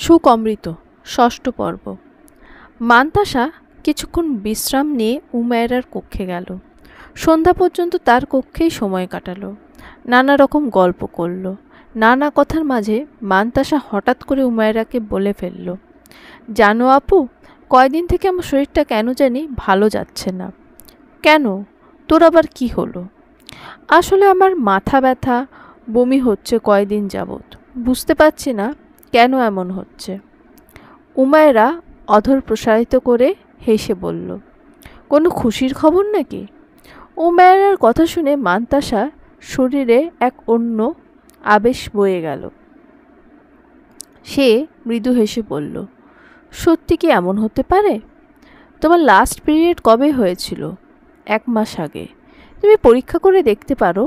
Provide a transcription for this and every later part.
সুকমৃত ষষ্ঠ পর্ব। মান্তাসা কিছুক্ষণ বিশ্রাম নিয়ে উমায়রার কক্ষে গেল। সন্ধ্যা পর্যন্ত তার কক্ষেই সময় কাটালো, নানা রকম গল্প করল। নানা কথার মাঝে মান্তাসা হঠাৎ করে উমায়রাকে বলে ফেলল, জানো আপু, কয়দিন থেকে আমার শরীরটা কেন জানি ভালো যাচ্ছে না। কেন, তোর আবার কি হলো? আসলে আমার মাথা ব্যথা, বমি হচ্ছে কয়দিন যাবৎ, বুঝতে পারছি না কেন এমন হচ্ছে। উমায়রা অধর প্রসারিত করে হেসে বলল, কোনো খুশির খবর নাকি? উমায়রার কথা শুনে মান্তাসার শরীরে এক অন্য আবেশ বয়ে গেল। সে মৃদু হেসে বলল, সত্যি কি এমন হতে পারে? তোমার লাস্ট পিরিয়ড কবে হয়েছিল? 1 মাস আগে। তুমি পরীক্ষা করে দেখতে পারো,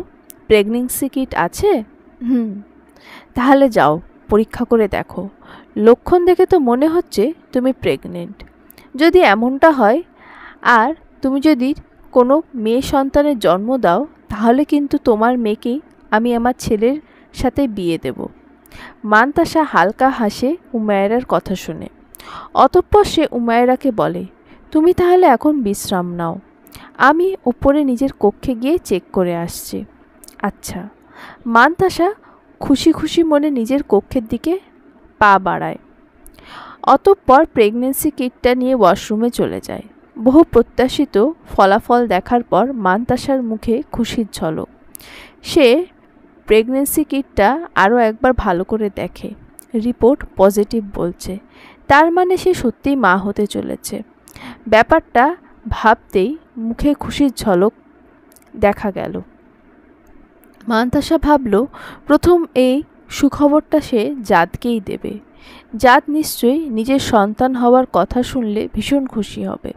প্রেগন্যান্সি কিট আছে। তাহলে যাও, পরীক্ষা করে দেখো। লক্ষণ দেখে তো মনে হচ্ছে তুমি প্রেগনেন্ট। যদি এমনটা হয় আর তুমি যদি কোনো মেয়ে সন্তানের জন্ম দাও, তাহলে কিন্তু তোমার মেয়েকেই আমি আমার ছেলের সাথে বিয়ে দেব। মান্তাসা হালকা হাসে উমায়রার কথা শুনে। অতঃপর সে উমায়রাকে বলে, তুমি তাহলে এখন বিশ্রাম নাও, আমি উপরে নিজের কক্ষে গিয়ে চেক করে আসছি। আচ্ছা। মান্তাসা খুশি খুশি মনে নিজের কক্ষের দিকে পা বাড়ায়। অতঃপর প্রেগন্যান্সি কিটটা নিয়ে ওয়াশরুমে চলে যায়। বহু প্রত্যাশিত ফলাফল দেখার পর মান্তাসার মুখে খুশির ঝলক। সে প্রেগন্যান্সি কিটটা আরও একবার ভালো করে দেখে। রিপোর্ট পজিটিভ বলছে, তার মানে সে সত্যিই মা হতে চলেছে। ব্যাপারটা ভাবতেই মুখে খুশির ঝলক দেখা গেল। মান্তাসা ভাবল, প্রথম এই সুখবরটা সে জাদকেই দেবে। জাদ নিশ্চয়ই নিজের সন্তান হওয়ার কথা শুনলে ভীষণ খুশি হবে।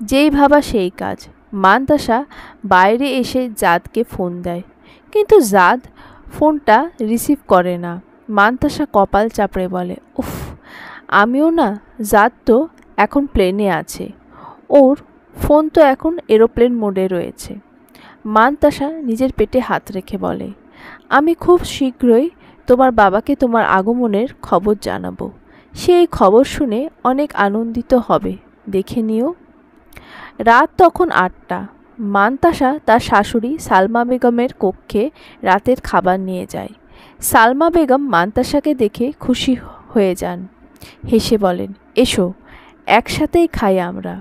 যেই ভাবা সেই কাজ। মান্তাসা বাইরে এসে জাদকে ফোন দেয়, কিন্তু জাদ ফোনটা রিসিভ করে না। মান্তাসা কপাল চাপড়ে বলে, উফ, আমিও না, জাদ তো এখন প্লেনে আছে, ওর ফোন তো এখন এরোপ্লেন মোডে রয়েছে। মান্তাসা নিজের পেটে হাত রেখে বলে, আমি খুব শীঘ্রই তোমার বাবাকে তোমার আগমনের খবর জানাবো। সে এই খবর শুনে অনেক আনন্দিত হবে, দেখে নিও। রাত তখন 8টা। মান্তাসা তার শাশুড়ি সালমা বেগমের কক্ষে রাতের খাবার নিয়ে যায়। সালমা বেগম মান্তাসাকে দেখে খুশি হয়ে যান, হেসে বলেন, এসো, একসাথেই খাই আমরা।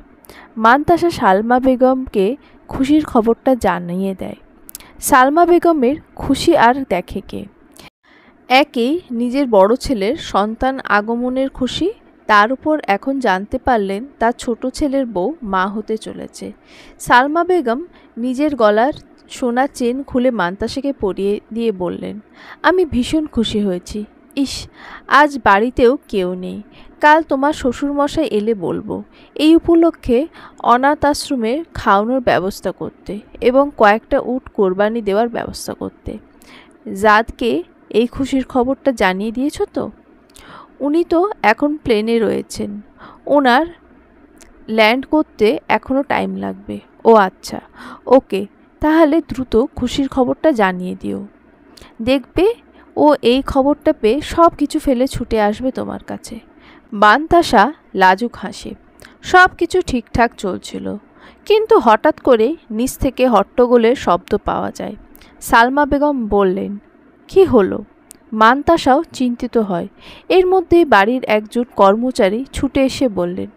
মান্তাসা সালমা বেগমকে খুশির খবরটা জানিয়ে দেয়। সালমা বেগমের খুশি আর দেখে কে? একেই নিজের বড় ছেলের সন্তান আগমনের খুশি, তার উপর এখন জানতে পারলেন তার ছোট ছেলের বউ মা হতে চলেছে। সালমা বেগম নিজের গলার সোনা চেন খুলে মান্তাসাকে পরিয়ে দিয়ে বললেন, আমি ভীষণ খুশি হয়েছি। ইস, আজ বাড়িতেও কেউ নেই। কাল তোমার শ্বশুরমশাই এলে বলবো এই উপলক্ষে অনাথ আশ্রমে খাওয়ানোর ব্যবস্থা করতে এবং কয়েকটা উট কোরবানি দেওয়ার ব্যবস্থা করতে। জাদকে এই খুশির খবরটা জানিয়ে দিয়েছ তো? উনি তো এখন প্লেনে রয়েছেন, ওনার ল্যান্ড করতে এখনও টাইম লাগবে। ও আচ্ছা, ওকে, তাহলে দ্রুত খুশির খবরটা জানিয়ে দিও। দেখবে ও এই খবরটা পেয়ে সব কিছু ফেলে ছুটে আসবে তোমার কাছে। মান্তাসা লাজুক হাসে। সব কিছু ঠিকঠাক চলছিল, কিন্তু হঠাৎ করে নিচ থেকে হট্টগোলের শব্দ পাওয়া যায়। সালমা বেগম বললেন, কি হলো? মান্তাসাও চিন্তিত হয়। এর মধ্যেই বাড়ির একজন কর্মচারী ছুটে এসে বললেন,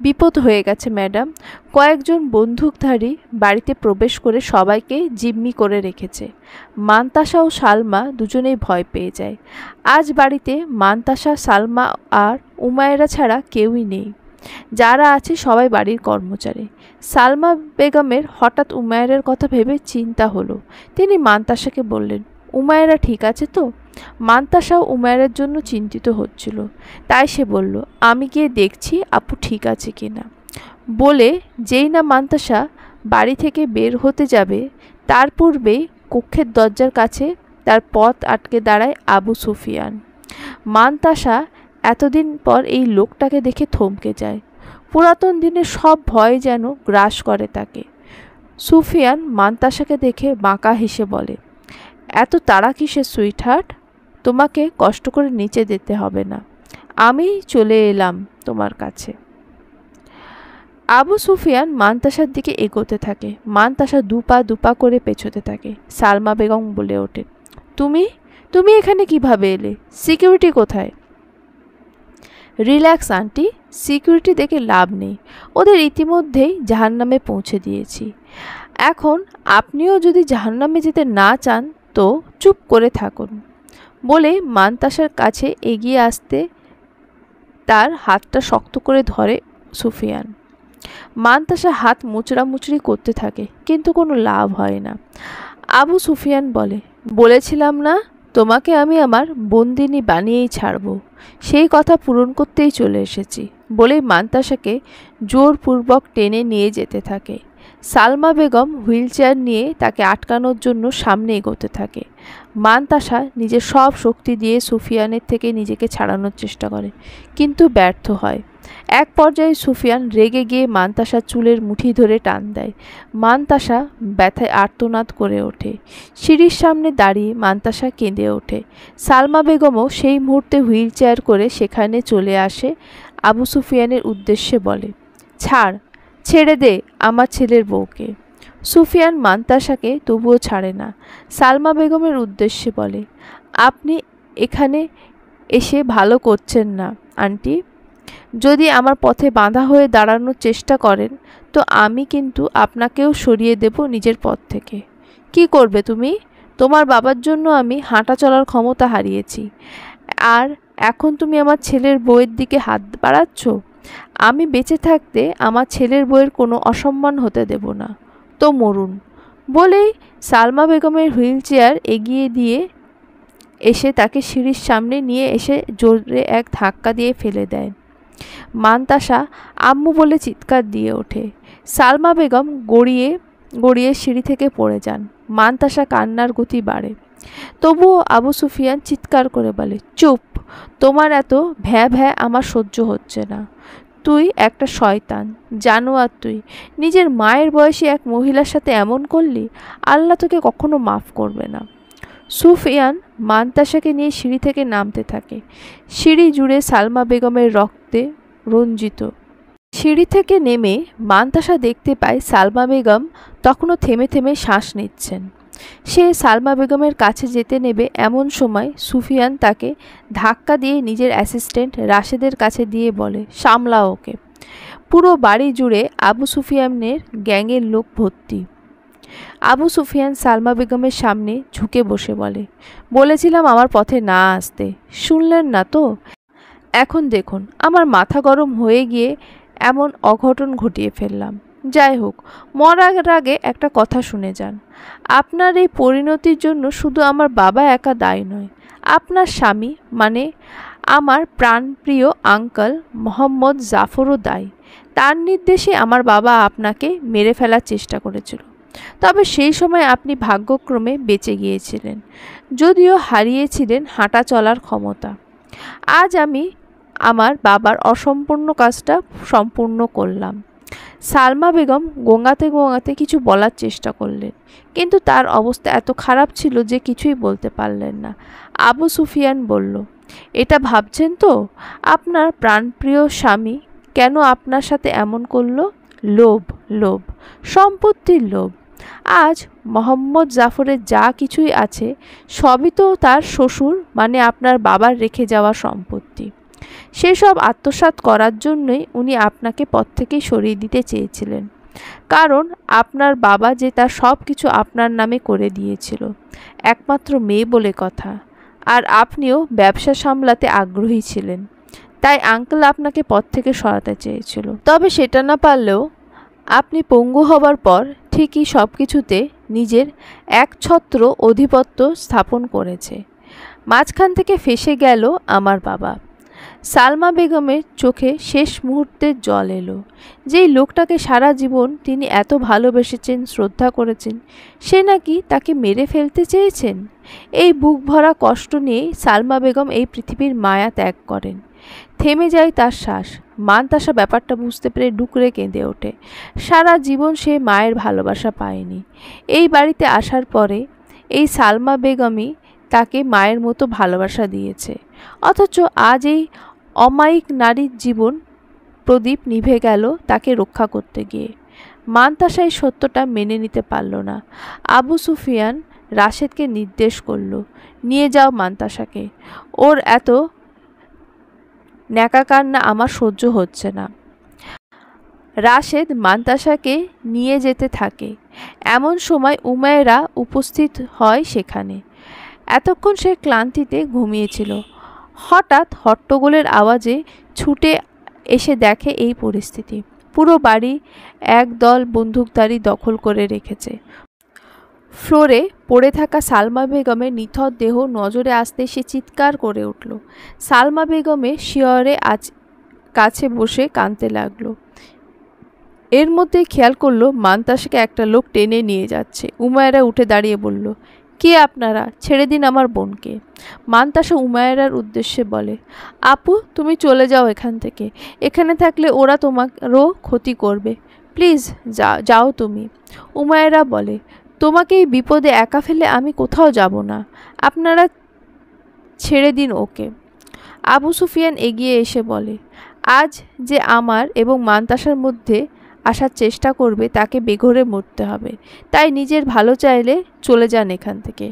বিপদ হয়ে গেছে ম্যাডাম, কয়েকজন বন্দুকধারী বাড়িতে প্রবেশ করে সবাইকে জিম্মি করে রেখেছে। মান্তাসা ও সালমা দুজনেই ভয় পেয়ে যায়। আজ বাড়িতে মান্তাসা, সালমা আর উমায়রা ছাড়া কেউই নেই। যারা আছে সবাই বাড়ির কর্মচারী। সালমা বেগমের হঠাৎ উমায়রার কথা ভেবে চিন্তা হলো। তিনি মান্তাসাকে বললেন, উমায়রা ঠিক আছে তো? মান্তাসাও উমায়রার জন্য চিন্তিত হচ্ছিল, তাই সে বলল, আমি গিয়ে দেখছি আপু ঠিক আছে কিনা। বলে যেই না মান্তাসা বাড়ি থেকে বের হতে যাবে, তার পূর্বেই কক্ষের দরজার কাছে তার পথ আটকে দাঁড়ায় আবু সুফিয়ান। মান্তাসা এতদিন পর এই লোকটাকে দেখে থমকে যায়। পুরাতন দিনের সব ভয় যেন গ্রাস করে তাকে। সুফিয়ান মান্তাসাকে দেখে বাঁকা হেসে বলে, এত তাড়া কিসের সুইটহার্ট? তোমাকে কষ্ট করে নিচে যেতে হবে না, আমি চলে এলাম তোমার কাছে। আবু সুফিয়ান মান্তাসার দিকে এগোতে থাকে। মান্তাসা দুপা করে পেছোতে থাকে। সালমা বেগম বলে ওঠে, তুমি তুমি এখানে কিভাবে এলে? সিকিউরিটি কোথায়? রিল্যাক্স আন্টি, সিকিউরিটি দেখে লাভ নেই, ওদের ইতিমধ্যেই জাহান্নামে পৌঁছে দিয়েছি। এখন আপনিও যদি জাহান্নামে যেতে না চান তো চুপ করে থাকুন। বলে মান্তাসার কাছে এগিয়ে আসতে তার হাতটা শক্ত করে ধরে সুফিয়ান। মান্তাসা হাত মুচড়ামুচড়ি করতে থাকে, কিন্তু কোনো লাভ হয় না। আবু সুফিয়ান বলেছিলাম না তোমাকে আমি আমার বন্দিনী বানিয়েই ছাড়ব, সেই কথা পূরণ করতেই চলে এসেছি। বলেই মান্তাসাকে জোরপূর্বক টেনে নিয়ে যেতে থাকে। সালমা বেগম হুইল চেয়ার নিয়ে তাকে আটকানোর জন্য সামনে এগোতে থাকে। মান্তাসা নিজের সব শক্তি দিয়ে সুফিয়ানের থেকে নিজেকে ছাড়ানোর চেষ্টা করে, কিন্তু ব্যর্থ হয়। এক পর্যায়ে সুফিয়ান রেগে গিয়ে মান্তাসার চুলের মুঠি ধরে টান দেয়। মান্তাসা ব্যথায় আর্তনাদ করে ওঠে। সিঁড়ির সামনে দাঁড়িয়ে মান্তাসা কেঁদে ওঠে। সালমা বেগমও সেই মুহূর্তে হুইল চেয়ার করে সেখানে চলে আসে। আবু সুফিয়ানের উদ্দেশ্যে বলে, ছেড়ে দে আমার ছেলের বউকে। সুফিয়ান মান্তাসাকে তবুও ছাড়ে না। সালমা বেগমের উদ্দেশ্যে বলে, আপনি এখানে এসে ভালো করছেন না আন্টি, যদি আমার পথে বাধা হয়ে দাঁড়ানোর চেষ্টা করেন তো আমি কিন্তু আপনাকেও সরিয়ে দেব নিজের পথ থেকে। কি করবে তুমি? তোমার বাবার জন্য আমি হাঁটা চলার ক্ষমতা হারিয়েছি, আর এখন তুমি আমার ছেলের বউয়ের দিকে হাত বাড়াচ্ছ? আমি বেঁচে থাকতে আমার ছেলের বউয়ের কোনো অসম্মান হতে দেব না, তো মরুন। বলেই সালমা বেগমের হুইল চেয়ার এগিয়ে দিয়ে এসে তাকে সিঁড়ির সামনে নিয়ে এসে জোরে এক ধাক্কা দিয়ে ফেলে দেয়। মান্তাসা আম্মু বলে চিৎকার দিয়ে ওঠে। সালমা বেগম গড়িয়ে সিঁড়ি থেকে পড়ে যান। মান্তাসা কান্নার গতি বাড়ে। তবুও আবু সুফিয়ান চিৎকার করে বলে, চুপ, তোমার এত ভ্যাঁ ভ্যাঁ আমার সহ্য হচ্ছে না। তুই একটা শয়তান, জানোয়ার তুই। নিজের মায়ের বয়সী এক মহিলার সাথে এমন করলি, আল্লাহ তোকে কখনো মাফ করবে না। সুফিয়ান মান্তাসাকে নিয়ে সিঁড়ি থেকে নামতে থাকে। সিঁড়ি জুড়ে সালমা বেগমের রক্তে রঞ্জিত। সিঁড়ি থেকে নেমে মান্তাসা দেখতে পায় সালমা বেগম তখনও থেমে থেমে শ্বাস নিচ্ছেন। সে সালমা বেগমের কাছে যেতে নেবে এমন সময় সুফিয়ান তাকে ধাক্কা দিয়ে নিজের অ্যাসিস্ট্যান্ট রাশেদের কাছে দিয়ে বলে, সামলাও ওকে। পুরো বাড়ি জুড়ে আবু সুফিয়ানের গ্যাংয়ের লোক ভর্তি। আবু সুফিয়ান সালমা বেগমের সামনে ঝুঁকে বসে বলেছিলাম আমার পথে না আসতে, শুনলেন না তো? এখন দেখুন আমার মাথা গরম হয়ে গিয়ে এমন অঘটন ঘটিয়ে ফেললাম। যাই হোক, মরার আগে একটা কথা শুনে যান। আপনার এই পরিণতির জন্য শুধু আমার বাবা একা দায়ী নয়, আপনার স্বামী মানে আমার প্রাণপ্রিয় আঙ্কেল মোহাম্মদ জাফরও দায়ী। তার নির্দেশে আমার বাবা আপনাকে মেরে ফেলার চেষ্টা করেছিল, তবে সেই সময় আপনি ভাগ্যক্রমে বেঁচে গিয়েছিলেন, যদিও হারিয়েছিলেন হাঁটা চলার ক্ষমতা। আজ আমি আমার বাবার অসম্পূর্ণ কাজটা সম্পূর্ণ করলাম। সালমা বেগম গোঙাতে কিছু বলার চেষ্টা করলেন, কিন্তু তার অবস্থা এত খারাপ ছিল যে কিছুই বলতে পারলেন না। আবু সুফিয়ান বলল, এটা ভাবছেন তো আপনার প্রাণপ্রিয় স্বামী কেন আপনার সাথে এমন করলো? লোভ, সম্পত্তির লোভ। আজ মোহাম্মদ জাফরের যা কিছুই আছে সবই তো তার শ্বশুর মানে আপনার বাবার রেখে যাওয়া সম্পত্তি। সেসব আত্মসাৎ করার জন্যই উনি আপনাকে পথ থেকে সরিয়ে দিতে চেয়েছিলেন, কারণ আপনার বাবা যে তার সব কিছু আপনার নামে করে দিয়েছিল, একমাত্র মেয়ে বলে কথা। আর আপনিও ব্যবসা সামলাতে আগ্রহী ছিলেন, তাই আঙ্কেল আপনাকে পথ থেকে সরাতে চেয়েছিল। তবে সেটা না পারলেও আপনি পঙ্গু হবার পর ঠিকই সব কিছুতে নিজের একছত্র আধিপত্য স্থাপন করেছে। মাঝখান থেকে ফেঁসে গেল আমার বাবা। সালমা বেগমের চোখে শেষ মুহূর্তের জল এলো। যেই লোকটাকে সারা জীবন তিনি এত ভালোবেসেছেন, শ্রদ্ধা করেছেন, সে নাকি তাকে মেরে ফেলতে চেয়েছেন। এই বুক ভরা কষ্ট নিয়েই সালমা বেগম এই পৃথিবীর মায়া ত্যাগ করেন। থেমে যায় তার শ্বাস। মান্তাসা ব্যাপারটা বুঝতে পেরে ডুকরে কেঁদে ওঠে। সারা জীবন সে মায়ের ভালোবাসা পায়নি। এই বাড়িতে আসার পরে এই সালমা বেগমই তাকে মায়ের মতো ভালোবাসা দিয়েছে, অথচ আজ এই অমায়িক নারীর জীবন প্রদীপ নিভে গেল তাকে রক্ষা করতে গিয়ে। মান্তাসা এই সত্যটা মেনে নিতে পারল না। আবু সুফিয়ান রাশেদকে নির্দেশ করল, নিয়ে যাও মান্তাসাকে, ওর এত ন্যাকা কান্না আমার সহ্য হচ্ছে না। রাশেদ মান্তাসাকে নিয়ে যেতে থাকে। এমন সময় উমায়রা উপস্থিত হয় সেখানে। এতক্ষণ সে ক্লান্তিতে ঘুমিয়েছিল। হঠাৎ হট্টগোলের আওয়াজে ছুটে এসে দেখে এই পরিস্থিতি। পুরো বাড়ি একদল বন্দুকধারী দখল করে রেখেছে। ফ্লোরে পড়ে থাকা সালমা বেগমের নিথর দেহ নজরে আসতে সে চিৎকার করে উঠল। সালমা বেগমের শিয়রে কাছে বসে কাঁদতে লাগলো। এর মধ্যে খেয়াল করলো মান্তাসাকে একটা লোক টেনে নিয়ে যাচ্ছে। উমায়রা উঠে দাঁড়িয়ে বলল, কে আপনারা? ছেড়ে দিন আমার বোনকে। মান্তাসা উমায়রার উদ্দেশ্যে বলে, আপু তুমি চলে যাও এখান থেকে, এখানে থাকলে ওরা তোমারও ক্ষতি করবে, প্লিজ যাও তুমি। উমায়রা বলে, তোমাকে এই বিপদে একা ফেলে আমি কোথাও যাব না, আপনারা ছেড়ে দিন ওকে। আবু সুফিয়ান এগিয়ে এসে বলে, আজ যে আমার এবং মান্তাসার মধ্যে আসার চেষ্টা করবে তাকে বেঘরে মরতে হবে, তাই নিজের ভালো চাইলে চলে যান এখান থেকে।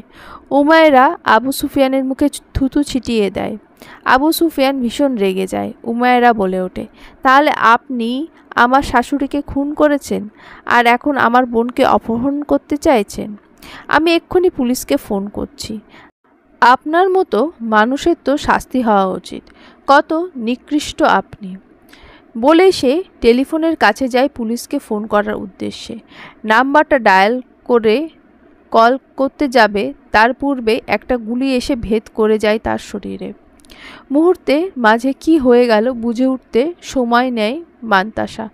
উমায়রা আবু সুফিয়ানের মুখে থুতু ছিটিয়ে দেয়। আবু সুফিয়ান ভীষণ রেগে যায়। উমায়রা বলে ওঠে, তাহলে আপনি আমার শাশুড়িকে খুন করেছেন আর এখন আমার বোনকে অপহরণ করতে চাইছেন? আমি এক্ষুনি পুলিশকে ফোন করছি। আপনার মতো মানুষের তো শাস্তি হওয়া উচিত, কত নিকৃষ্ট আপনি। বলে সে টেলিফোনের কাছে যায় পুলিশকে ফোন করার উদ্দেশ্যে। নাম্বারটা ডায়াল করে কল করতে যাবে তার পূর্বে একটা গুলি এসে ভেদ করে যায় তার শরীরে। মুহূর্তে মাঝে কি হয়ে গেল বুঝে উঠতে সময় নেয় মান্তাসা।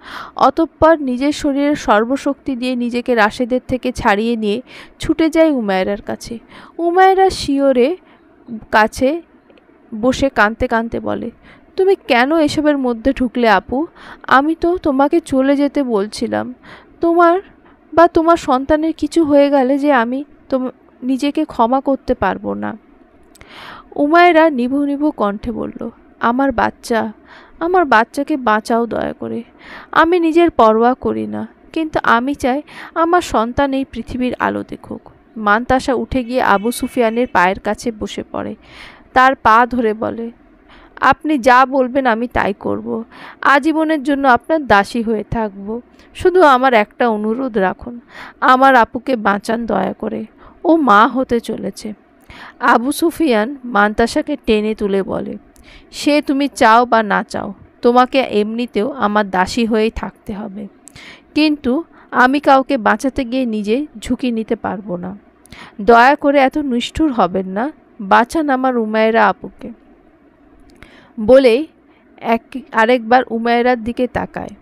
অতঃপর নিজের শরীরের সর্বশক্তি দিয়ে নিজেকে রাশেদের থেকে ছাড়িয়ে নিয়ে ছুটে যায় উমায়রার কাছে। উমায়রা শিয়রে কাছে বসে কাঁদতে কাঁদতে বলে, তুমি কেন এসবের মধ্যে ঢুকলে আপু? আমি তো তোমাকে চলে যেতে বলছিলাম। তোমার সন্তানের কিছু হয়ে গেলে যে আমি নিজেকে ক্ষমা করতে পারবো না। উমায়রা নিভু নিভু কণ্ঠে বলল, আমার বাচ্চাকে বাঁচাও দয়া করে। আমি নিজের পরোয়া করি না, কিন্তু আমি চাই আমার সন্তান এই পৃথিবীর আলো দেখুক। মান্তাসা উঠে গিয়ে আবু সুফিয়ানের পায়ের কাছে বসে পড়ে, তার পা ধরে বলে, আপনি যা বলবেন আমি তাই করব। আজীবনের জন্য আপনার দাসী হয়ে থাকব। শুধু আমার একটা অনুরোধ রাখুন, আমার আপুকে বাঁচান দয়া করে, ও মা হতে চলেছে। আবু সুফিয়ান মান্তাসাকে টেনে তুলে বলে, সে তুমি চাও বা না চাও, তোমাকে এমনিতেও আমার দাসী হয়েই থাকতে হবে, কিন্তু আমি কাউকে বাঁচাতে গিয়ে নিজে ঝুঁকি নিতে পারবো না। দয়া করে এত নিষ্ঠুর হবেন না, বাঁচান আমার উমায়রা আপুকে। বলেই আরেকবার উমায়রার দিকে তাকায়।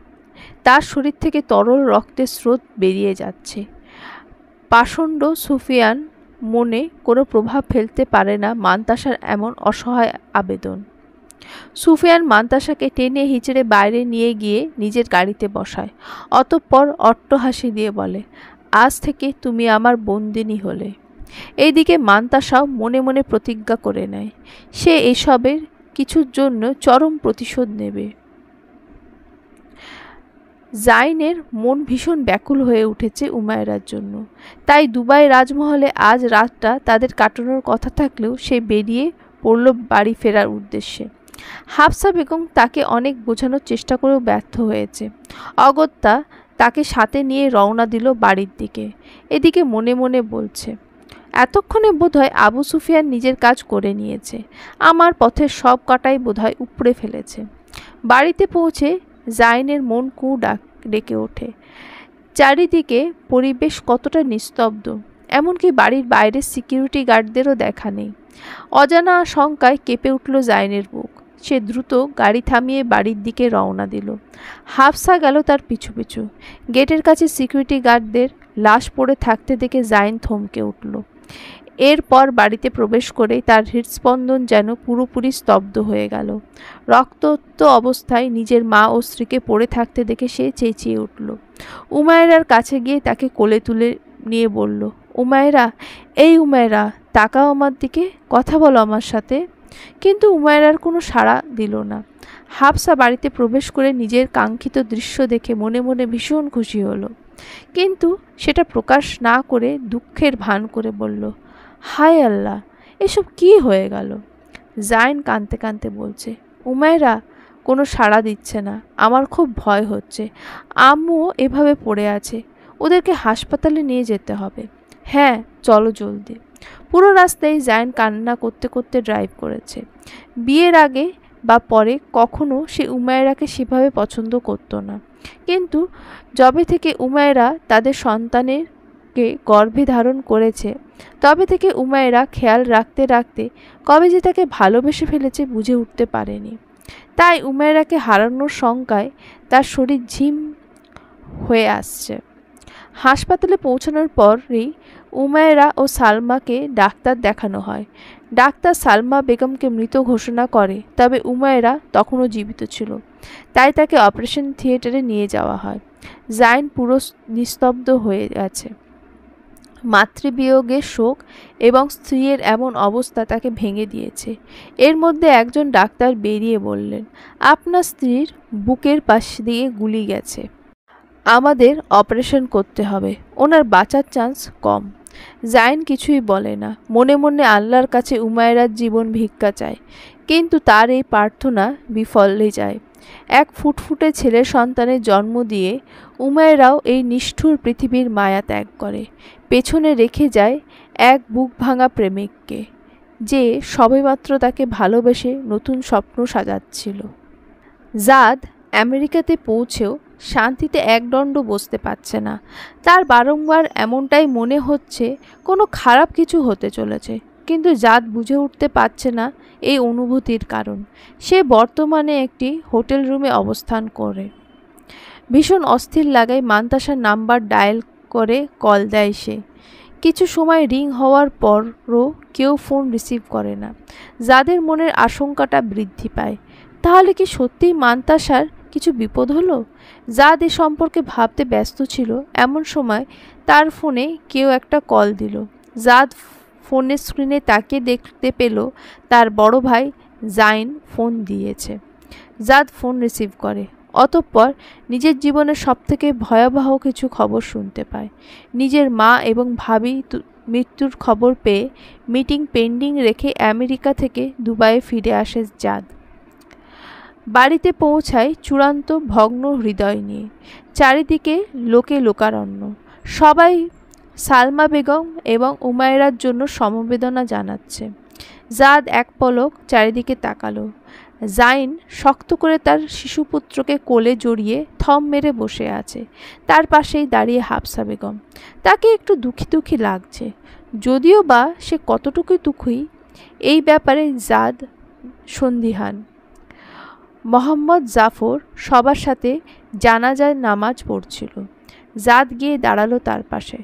তার শরীর থেকে তরল রক্তের স্রোত বেরিয়ে যাচ্ছে। পাষণ্ড সুফিয়ান মনে কোনো প্রভাব ফেলতে পারে না মান্তাসার এমন অসহায় আবেদন। সুফিয়ান মান্তাসাকে টেনে হিচড়ে বাইরে নিয়ে গিয়ে নিজের গাড়িতে বসায়। অতঃপর অট্টহাসি দিয়ে বলে, আজ থেকে তুমি আমার বন্দিনী হলে। এইদিকে মান্তাসাও মনে মনে প্রতিজ্ঞা করে নেয়, সে এসবের কিছুর জন্য চরম প্রতিশোধ নেবে। জাইনের মন ভীষণ ব্যাকুল হয়ে উঠেছে উমায়রার জন্য, তাই দুবাই রাজমহলে আজ রাতটা তাদের কাটানোর কথা থাকলেও সে বেরিয়ে পড়ল বাড়ি ফেরার উদ্দেশ্যে। হাফসা বেগম তাকে অনেক বোঝানোর চেষ্টা করেও ব্যর্থ হয়েছে। অগত্যা তাকে সাথে নিয়ে রওনা দিল বাড়ির দিকে। এদিকে মনে মনে বলছে, এতক্ষণে বোধহয় আবু সুফিয়ান নিজের কাজ করে নিয়েছে, আমার পথের সব কাটাই বোধহয় উপড়ে ফেলেছে। বাড়িতে পৌঁছে জাইনের মন ডেকে ওঠে। চারিদিকে পরিবেশ কতটা নিস্তব্ধ, এমনকি বাড়ির বাইরে সিকিউরিটি গার্ডদেরও দেখা নেই। অজানা আশঙ্কায় কেঁপে উঠল জাইনের বুক। সে দ্রুত গাড়ি থামিয়ে বাড়ির দিকে রওনা দিল। হাফসা গেল তার পিছু পিছু। গেটের কাছে সিকিউরিটি গার্ডদের লাশ পড়ে থাকতে দেখে জাইন থমকে উঠল। এরপর বাড়িতে প্রবেশ করেই তার হৃদস্পন্দন যেন পুরোপুরি স্তব্ধ হয়ে গেল। রক্তাক্ত অবস্থায় নিজের মা ও স্ত্রীকে পড়ে থাকতে দেখে সে চেঁচিয়ে উঠল। উমায়রার কাছে গিয়ে তাকে কোলে তুলে নিয়ে বলল, উমায়রা, এই উমায়রা, তাকাও আমার দিকে, কথা বলো আমার সাথে। কিন্তু উমায়রার কোনো সাড়া দিল না। হাফসা বাড়িতে প্রবেশ করে নিজের কাঙ্ক্ষিত দৃশ্য দেখে মনে মনে ভীষণ খুশি হলো, কিন্তু সেটা প্রকাশ না করে দুঃখের ভান করে বলল, হায় আল্লাহ, এসব কি হয়ে গেল? জাইন কাঁদতে কাঁদতে বলছে, উমায়রা কোনো সাড়া দিচ্ছে না, আমার খুব ভয় হচ্ছে। আম্মুও এভাবে পড়ে আছে, ওদেরকে হাসপাতালে নিয়ে যেতে হবে। হ্যাঁ, চলো জলদি। পুরো রাস্তায় জাইন কান্না করতে করতে ড্রাইভ করেছে। বিয়ের আগে বা পরে কখনো সে উমায়রাকে সেভাবে পছন্দ করতো না, কিন্তু যবে থেকে উমায়রা তাদের সন্তানেরকে গর্ভে ধারণ করেছে তবে থেকে উমায়রা খেয়াল রাখতে রাখতে কবে যে তাকে ভালোবেসে ফেলেছে বুঝে উঠতে পারেনি। তাই উমায়রাকে হারানোর শঙ্কায় তার শরীর ঝিম হয়ে আসছে। হাসপাতালে পৌঁছানোর পরই উমায়রা ও সালমাকে ডাক্তার দেখানো হয়। ডাক্তার সালমা বেগমকে মৃত ঘোষণা করে, তবে উমায়রা তখনও জীবিত ছিল, তাই তাকে অপারেশন থিয়েটারে নিয়ে যাওয়া হয়। জাইন পুরো নিস্তব্ধ হয়ে গেছে। মাতৃবিয়োগের শোক এবং স্ত্রীর এমন অবস্থা তাকে ভেঙে দিয়েছে। এর মধ্যে একজন ডাক্তার বেরিয়ে বললেন, আপনার স্ত্রীর বুকের পাশ দিয়ে গুলি গেছে, আমাদের অপারেশন করতে হবে, ওনার বাঁচার চান্স কম। জাইন কিছুই বলে না, মনে মনে আল্লাহর কাছে উমায়রার জীবন ভিক্ষা চায়, কিন্তু তার এই প্রার্থনা বিফলে যায়। এক ফুটফুটে ছেলে সন্তানের জন্ম দিয়ে উমায়রাও এই নিষ্ঠুর পৃথিবীর মায়া ত্যাগ করে, পেছনে রেখে যায় এক বুক ভাঙা প্রেমিককে, যে সবেমাত্র তাকে ভালোবেসে নতুন স্বপ্ন সাজাচ্ছিল। জাদ আমেরিকাতে পৌঁছেও শান্তিতে একদণ্ড বসতে পারছে না। তার বারংবার এমনটাই মনে হচ্ছে কোনো খারাপ কিছু হতে চলেছে, কিন্তু জাদ বুঝে উঠতে পারছে না এই অনুভূতির কারণ। সে বর্তমানে একটি হোটেল রুমে অবস্থান করে। ভীষণ অস্থির লাগায় মান্তাসার নাম্বার ডায়াল করে কল দেয় সে। কিছু সময় রিং হওয়ার পরও কেউ ফোন রিসিভ করে না। জাদের মনের আশঙ্কাটা বৃদ্ধি পায়, তাহলে কি সত্যিই মান্তাসার কিছু বিপদ হলো? জাদ এ সম্পর্কে ভাবতে ব্যস্ত ছিল, এমন সময় তার ফোনে কেউ একটা কল দিল। জাদ ফোনের স্ক্রিনে তাকিয়ে দেখতে পেল তার বড় ভাই জাইন ফোন দিয়েছে। জাদ ফোন রিসিভ করে, অতঃপর নিজের জীবনের সবথেকে ভয়াবহ কিছু খবর শুনতে পায়। নিজের মা এবং ভাবি মৃত্যুর খবর পেয়ে মিটিং পেন্ডিং রেখে আমেরিকা থেকে দুবাইয়ে ফিরে আসে জাদ। বাড়িতে পৌঁছায় চূড়ান্ত ভগ্ন হৃদয় নিয়ে। চারিদিকে লোকে লোকারণ্য, সবাই সালমা বেগম এবং উমায়রার জন্য সমবেদনা জানাচ্ছে। জাদ এক পলক চারিদিকে তাকালো। জাইন শক্ত করে তার শিশুপুত্রকে কোলে জড়িয়ে থম মেরে বসে আছে। তার পাশেই দাঁড়িয়ে হাফসা বেগম। তাকে একটু দুঃখী দুঃখী লাগছে, যদিও বা সে কতটুকু দুঃখী এই ব্যাপারে জাদ সন্দিহান। মোহাম্মদ জাফর সবার সাথে জানাজার নামাজ পড়ছিল। জাদ গিয়ে দাঁড়ালো তার পাশে।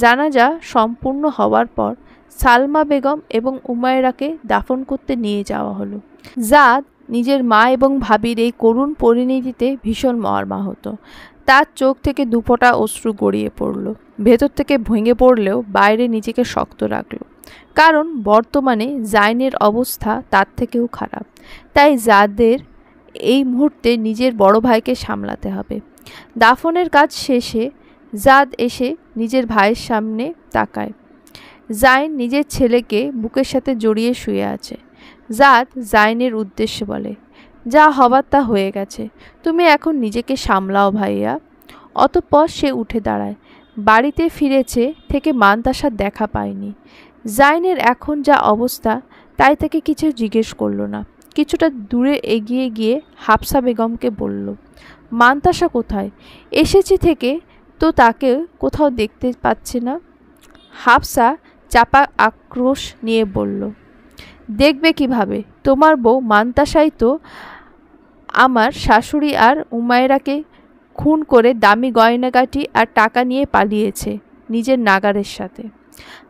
জানাজা সম্পূর্ণ হওয়ার পর সালমা বেগম এবং উমায়রাকে দাফন করতে নিয়ে যাওয়া হলো। জাদ নিজের মা এবং ভাবির এই করুণ পরিণতিতে ভীষণ মর্মাহত। তার চোখ থেকে দুফোঁটা অশ্রু গড়িয়ে পড়ল। ভেতর থেকে ভেঙে পড়লেও বাইরে নিজেকে শক্ত রাখল, কারণ বর্তমানে জাইনের অবস্থা তার থেকেও খারাপ। তাই জাদের এই মুহূর্তে নিজের বড় ভাইকে সামলাতে হবে। দাফনের কাজ শেষে জাদ এসে নিজের ভাইয়ের সামনে তাকায়। জাইন নিজের ছেলেকে বুকের সাথে জড়িয়ে শুয়ে আছে। জাদ জাইনের উদ্দেশ্যে বলে, যা হবার তা হয়ে গেছে, তুমি এখন নিজেকে সামলাও ভাইয়া। অতঃপর সে উঠে দাঁড়ায়। বাড়িতে ফিরেছে থেকে মান্তাসার দেখা পায়নি। জাইনের এখন যা অবস্থা তাই তাকে কিছু জিজ্ঞেস করলো না। কিছুটা দূরে এগিয়ে গিয়ে হাফসা বেগমকে বলল, মান্তাসা কোথায়? এসেছি থেকে তো তাকে কোথাও দেখতে পাচ্ছি না। হাফসা চাপা আক্রোশ নিয়ে বলল, দেখবে কিভাবে? তোমার বউ মান্তাসাই তো আমার শাশুড়ি আর উমায়রাকে খুন করে দামি গয়নাগাটি আর টাকা নিয়ে পালিয়েছে নিজের নাগারের সাথে।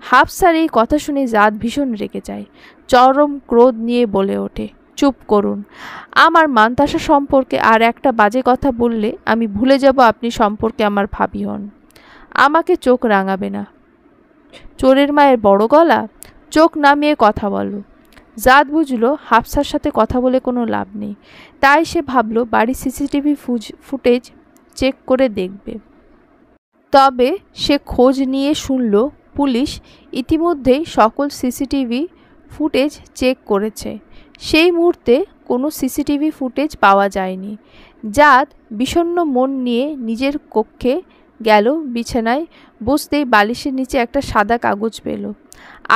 হাফসার এই কথা শুনে জাদ ভীষণ রেগে যায়। চরম ক্রোধ নিয়ে বলে ওঠে, চুপ করুন, আমার মান্তাসা সম্পর্কে আর একটা বাজে কথা বললে আমি ভুলে যাব আপনি সম্পর্কে আমার ভাবি হন। আমাকে চোখ রাঙাবে না। চোরের মায়ের বড় গলা, চোখ নামিয়ে কথা বলো। জাদ বুঝল হাফসার সাথে কথা বলে কোনো লাভ নেই, তাই সে ভাবল বাড়ির সিসিটিভি ফুটেজ চেক করে দেখবে। তবে সে খোঁজ নিয়ে শুনল পুলিশ ইতিমধ্যেই সকল সিসিটিভি ফুটেজ চেক করেছে। সেই মুহূর্তে কোনো সিসিটিভি ফুটেজ পাওয়া যায়নি। জাদ বিষণ্ণ মন নিয়ে নিজের কক্ষে গেল। বিছানায় বসতেই বালিশের নিচে একটা সাদা কাগজ পেল।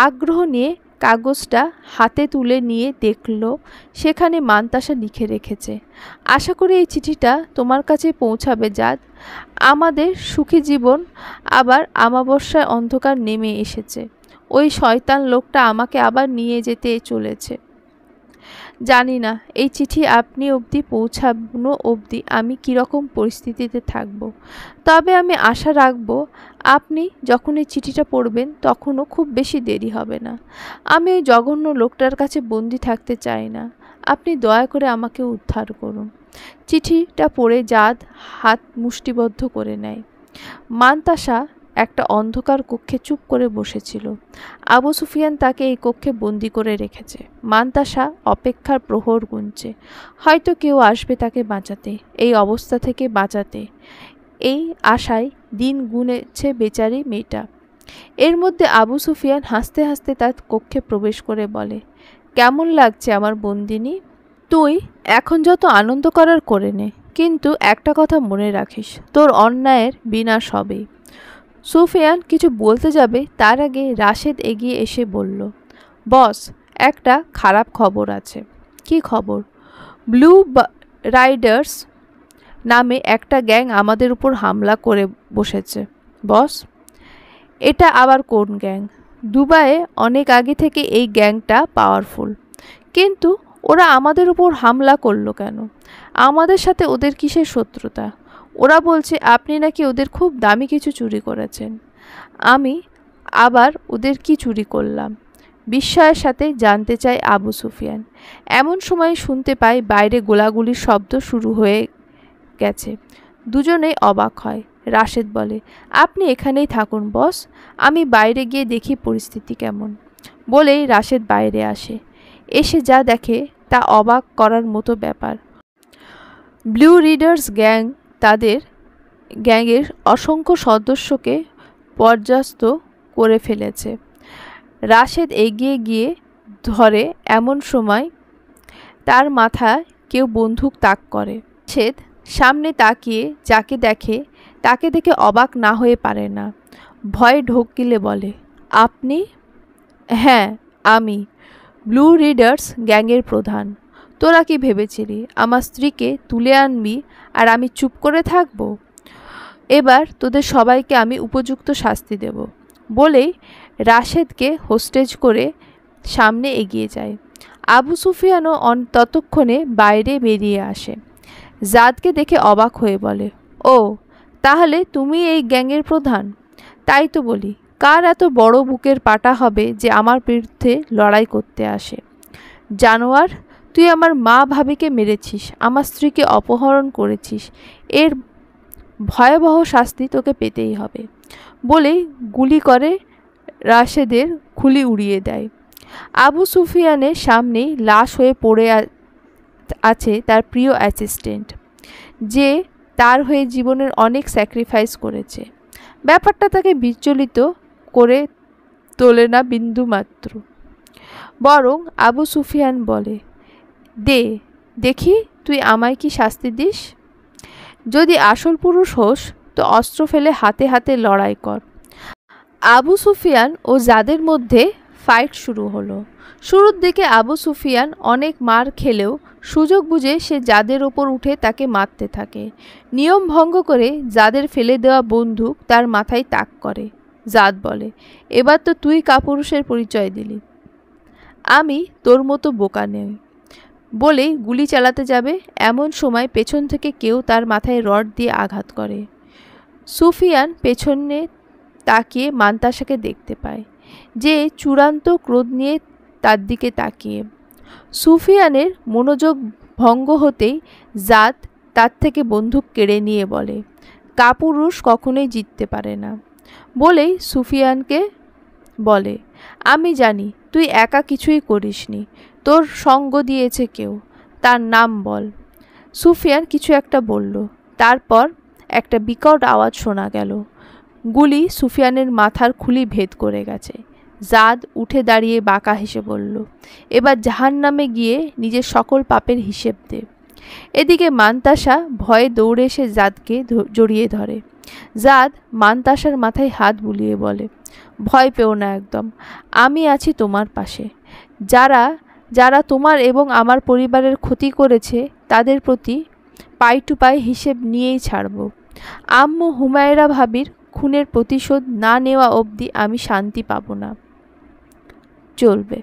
আগ্রহ নিয়ে কাগজটা হাতে তুলে নিয়ে দেখল সেখানে মান্তাসা লিখে রেখেছে, আশা করি এই চিঠিটা তোমার কাছে পৌঁছাবে জাদ। আমাদের সুখী জীবন আবার আমাবস্যায় অন্ধকার নেমে এসেছে। ওই শয়তান লোকটা আমাকে আবার নিয়ে যেতে চলেছে। জানি না এই চিঠি আপনি অবধি পৌঁছানো অবধি আমি কীরকম পরিস্থিতিতে থাকব, তবে আমি আশা রাখব আপনি যখন এই চিঠিটা পড়বেন তখনও খুব বেশি দেরি হবে না। আমি ওই জঘন্য লোকটার কাছে বন্দি থাকতে চাই না। আপনি দয়া করে আমাকে উদ্ধার করুন। চিঠিটা পড়ে জাদ হাত মুষ্টিবদ্ধ করে নেয়। মান্তাসা একটা অন্ধকার কক্ষে চুপ করে বসেছিল। আবু সুফিয়ান তাকে এই কক্ষে বন্দি করে রেখেছে। মান্তাসা অপেক্ষার প্রহর গুনছে, হয়তো কেউ আসবে তাকে বাঁচাতে, এই অবস্থা থেকে বাঁচাতে। এই আশায় দিন গুনেছে বেচারি মেয়েটা। এর মধ্যে আবু সুফিয়ান হাসতে হাসতে তার কক্ষে প্রবেশ করে বলে, কেমন লাগছে আমার বন্দিনী? তুই এখন যত আনন্দ করার করে নে, কিন্তু একটা কথা মনে রাখিস, তোর অন্যায়ের বিনাশ হবেই। সুফিয়ান কিছু বলতে যাবে তার আগে রাশেদ এগিয়ে এসে বলল, বস, একটা খারাপ খবর আছে। কি খবর? ব্লু রাইডার্স নামে একটা গ্যাং আমাদের উপর হামলা করে বসেছে বস। এটা আবার কোন গ্যাং? দুবাইয়ে অনেক আগে থেকে এই গ্যাংটা পাওয়ারফুল, কিন্তু ওরা আমাদের উপর হামলা করলো কেন? আমাদের সাথে ওদের কিসের শত্রুতা? ওরা বলছে আপনি নাকি ওদের খুব দামি কিছু চুরি করেছেন। আমি আবার ওদের কি চুরি করলাম? বিস্ময়ের সাথে জানতে চায় আবু সুফিয়ান। এমন সময় শুনতে পায় বাইরে গোলাগুলির শব্দ শুরু হয়ে গেছে। দুজনেই অবাক হয়। রাশেদ বলে, আপনি এখানেই থাকুন বস, আমি বাইরে গিয়ে দেখি পরিস্থিতি কেমন। বলেই রাশেদ বাইরে আসে। এসে যা দেখে তা অবাক করার মতো ব্যাপার। ব্লু রিডার্স গ্যাং তাদের গ্যাংয়ের অসংখ্য সদস্যকে পর্যাস্ত করে ফেলেছে। রাশেদ এগিয়ে গিয়ে ধরে, এমন সময় তার মাথায় কেউ বন্দুক তাক করে। রাশেদ সামনে তাকিয়ে যাকে দেখে তাকে দেখে অবাক না হয়ে পারে না। ভয়ে ঢোক গিলে বলে, আপনি? হ্যাঁ আমি, ব্লু রিডার্স গ্যাংয়ের প্রধান। তোরা কি ভেবেছিলি আমার স্ত্রীকে তুলে আনবি আর আমি চুপ করে থাকব? এবার তোদের সবাইকে আমি উপযুক্ত শাস্তি দেব। বলেই রাশেদকে হোস্টেজ করে সামনে এগিয়ে যায়। আবু সুফিয়ানও ততক্ষণে বাইরে বেরিয়ে আসে। জাদকে দেখে অবাক হয়ে বলে, ও তাহলে তুমি এই গ্যাংয়ের প্রধান? তাই তো বলি, কার এত বড় বুকের পাটা হবে যে আমার বিরুদ্ধে লড়াই করতে আসে? জানোয়ার, তুই আমার মা ভাবিকে মেরেছিস, আমার স্ত্রীকে অপহরণ করেছিস, এর ভয়াবহ শাস্তি তোকে পেতেই হবে। বলেই গুলি করে রাশেদের খুলি উড়িয়ে দেয়। আবু সুফিয়ানের সামনেই লাশ হয়ে পড়ে আছে তার প্রিয় অ্যাসিস্ট্যান্ট, যে তার হয়ে জীবনের অনেক স্যাক্রিফাইস করেছে। ব্যাপারটা তাকে বিচলিত করে তোলে না বিন্দুমাত্র। বরং আবু সুফিয়ান বলে, দেখি তুই আমায় কি শাস্তি দিস। যদি আসল পুরুষ হোস তো অস্ত্র ফেলে হাতে হাতে লড়াই কর। আবু সুফিয়ান ও জাদের মধ্যে ফাইট শুরু হলো। শুরুর দিকে আবু সুফিয়ান অনেক মার খেলেও সুযোগ বুঝে সে জাদের ওপর উঠে তাকে মারতে থাকে। নিয়ম ভঙ্গ করে জাদের ফেলে দেওয়া বন্দুক তার মাথায় তাক করে। জাদ বলে, এবার তো তুই কাপুরুষের পরিচয় দিলি, আমি তোর মতো বোকা নেই। বলেই গুলি চালাতে যাবে, এমন সময় পেছন থেকে কেউ তার মাথায় রড দিয়ে আঘাত করে। সুফিয়ান পেছনে তাকিয়ে মান্তাসাকে দেখতে পায়, যে চূড়ান্ত ক্রোধ নিয়ে তার দিকে তাকিয়ে। সুফিয়ানের মনোযোগ ভঙ্গ হতেই জাদ তার থেকে বন্দুক কেড়ে নিয়ে বলে, কাপুরুষ কখনোই জিততে পারে না। বলেই সুফিয়ানকে বলে, আমি জানি তুই একা কিছুই করিসনি, তোর সঙ্গ দিয়েছে কেউ। তার নাম বল। সুফিয়ান কিছু একটা বলল, তারপর একটা বিকট আওয়াজ শোনা গেল। গুলি সুফিয়ানের মাথার খুলি ভেদ করে গেছে। জাদ উঠে দাঁড়িয়ে বাঁকা হেসে বলল, এবার জাহান্নামে গিয়ে নিজের সকল পাপের হিসেব দে। এদিকে মান্তাসা ভয়ে দৌড়ে এসে জাদকে জড়িয়ে ধরে। জাদ মান্তাসার মাথায় হাত বুলিয়ে বলে, ভয় পেও না একদম, আমি আছি তোমার পাশে। যারা যারা তোমার এবং আমার পরিবারের ক্ষতি করেছে তাদের প্রতি পাই টু পাই হিসেব নিয়েই ছাড়ব। আম্মু হুমায়রা ভাবির খুনের প্রতিশোধ না নেওয়া অবধি আমি শান্তি পাব না। চলবে।